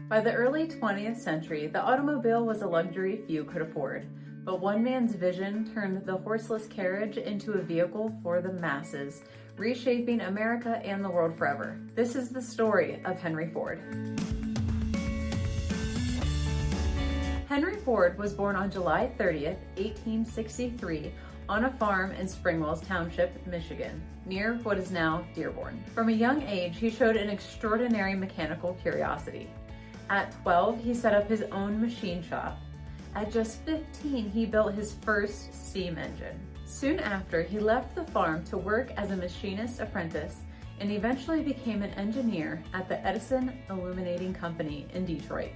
By the early 20th century, the automobile was a luxury few could afford, but one man's vision turned the horseless carriage into a vehicle for the masses, reshaping America and the world forever. This is the story of Henry Ford. Henry Ford was born on July 30th, 1863, on a farm in Springwells Township, Michigan, near what is now Dearborn. From a young age, he showed an extraordinary mechanical curiosity. At 12, he set up his own machine shop. At just 15, he built his first steam engine. Soon after, he left the farm to work as a machinist apprentice and eventually became an engineer at the Edison Illuminating Company in Detroit,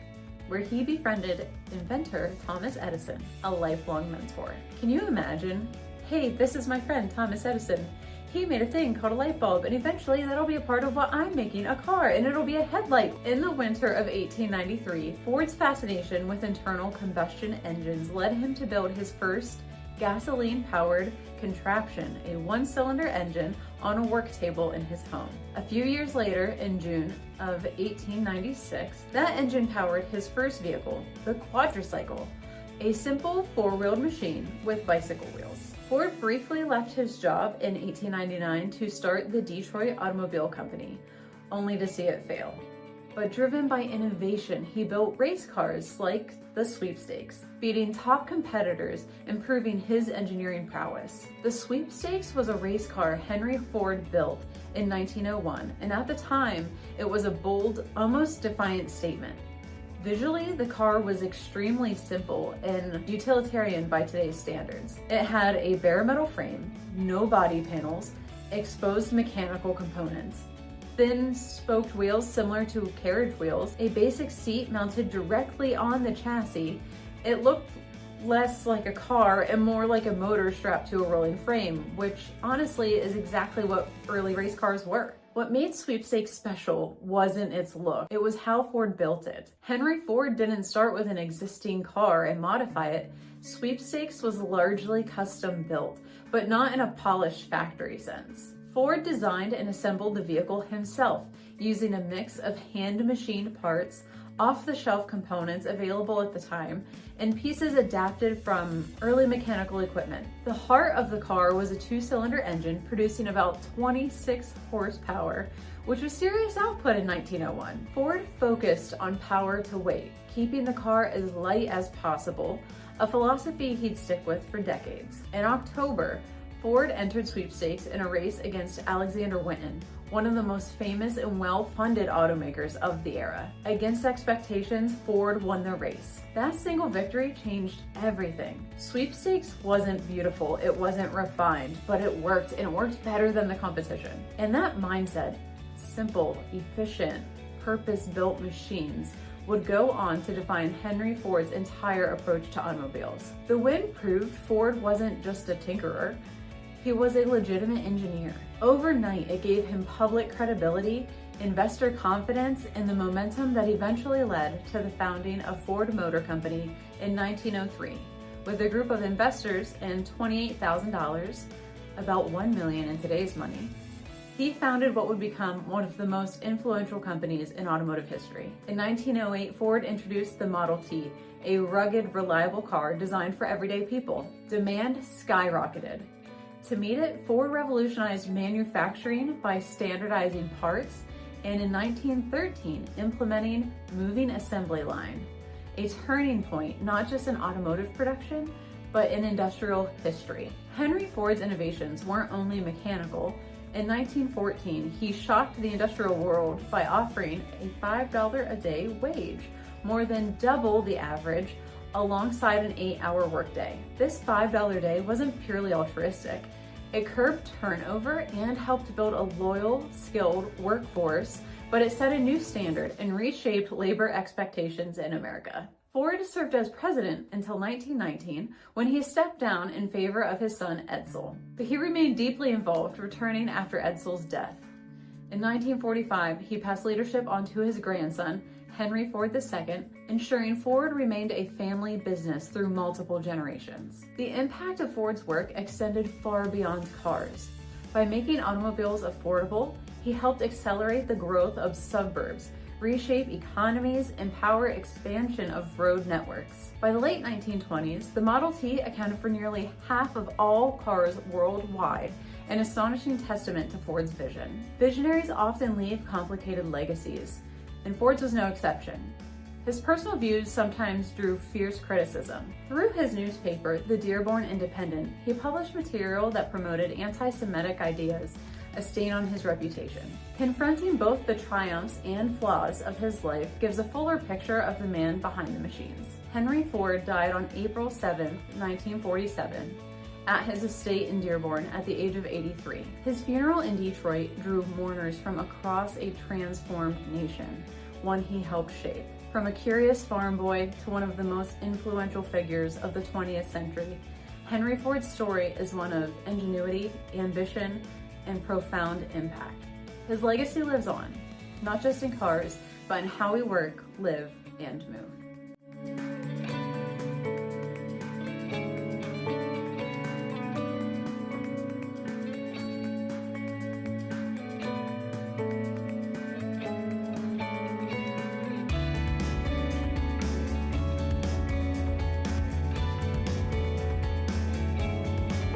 where he befriended inventor Thomas Edison, a lifelong mentor. Can you imagine? Hey, this is my friend Thomas Edison. He made a thing called a light bulb, and eventually that'll be a part of what I'm making, a car, and it'll be a headlight. In the winter of 1893, Ford's fascination with internal combustion engines led him to build his first gasoline-powered contraption, a one-cylinder engine, on a work table in his home. A few years later, in June of 1896, that engine powered his first vehicle, the quadricycle, a simple four-wheeled machine with bicycle wheels. Ford briefly left his job in 1899 to start the Detroit Automobile Company, only to see it fail. But driven by innovation, he built race cars like the Sweepstakes, beating top competitors and proving his engineering prowess. The Sweepstakes was a race car Henry Ford built in 1901, and at the time, it was a bold, almost defiant statement. Visually, the car was extremely simple and utilitarian by today's standards. It had a bare metal frame, no body panels, exposed mechanical components, thin spoked wheels similar to carriage wheels, a basic seat mounted directly on the chassis. It looked less like a car and more like a motor strapped to a rolling frame, which honestly is exactly what early race cars were. What made Sweepstakes special wasn't its look, it was how Ford built it. Henry Ford didn't start with an existing car and modify it. Sweepstakes was largely custom built, but not in a polished factory sense. Ford designed and assembled the vehicle himself, using a mix of hand-machined parts, off-the-shelf components available at the time, and pieces adapted from early mechanical equipment. The heart of the car was a two-cylinder engine producing about 26 horsepower, which was serious output in 1901. Ford focused on power to weight, keeping the car as light as possible, a philosophy he'd stick with for decades. In October, Ford entered Sweepstakes in a race against Alexander Winton, one of the most famous and well-funded automakers of the era. Against expectations, Ford won the race. That single victory changed everything. Sweepstakes wasn't beautiful, it wasn't refined, but it worked, and it worked better than the competition. And that mindset, simple, efficient, purpose-built machines, would go on to define Henry Ford's entire approach to automobiles. The win proved Ford wasn't just a tinkerer, he was a legitimate engineer. Overnight, it gave him public credibility, investor confidence, and the momentum that eventually led to the founding of Ford Motor Company in 1903. With a group of investors and $28,000, about $1 million in today's money, he founded what would become one of the most influential companies in automotive history. In 1908, Ford introduced the Model T, a rugged, reliable car designed for everyday people. Demand skyrocketed. To meet it, Ford revolutionized manufacturing by standardizing parts and in 1913 implementing moving assembly line, a turning point not just in automotive production, but in industrial history. Henry Ford's innovations weren't only mechanical. In 1914, he shocked the industrial world by offering a $5 a day wage, more than double the average, alongside an 8-hour workday. This $5 day wasn't purely altruistic. It curbed turnover and helped build a loyal, skilled workforce, but it set a new standard and reshaped labor expectations in America. Ford served as president until 1919, when he stepped down in favor of his son Edsel. But he remained deeply involved, returning after Edsel's death. In 1945, he passed leadership on to his grandson, Henry Ford II, ensuring Ford remained a family business through multiple generations. The impact of Ford's work extended far beyond cars. By making automobiles affordable, he helped accelerate the growth of suburbs, reshape economies, and power expansion of road networks. By the late 1920s, the Model T accounted for nearly half of all cars worldwide, an astonishing testament to Ford's vision. Visionaries often leave complicated legacies, and Ford's was no exception. His personal views sometimes drew fierce criticism. Through his newspaper, the Dearborn Independent, he published material that promoted anti-Semitic ideas, a stain on his reputation. Confronting both the triumphs and flaws of his life gives a fuller picture of the man behind the machines. Henry Ford died on April 7, 1947, at his estate in Dearborn at the age of 83. His funeral in Detroit drew mourners from across a transformed nation, one he helped shape. From a curious farm boy to one of the most influential figures of the 20th century, Henry Ford's story is one of ingenuity, ambition, and profound impact. His legacy lives on, not just in cars, but in how we work, live, and move.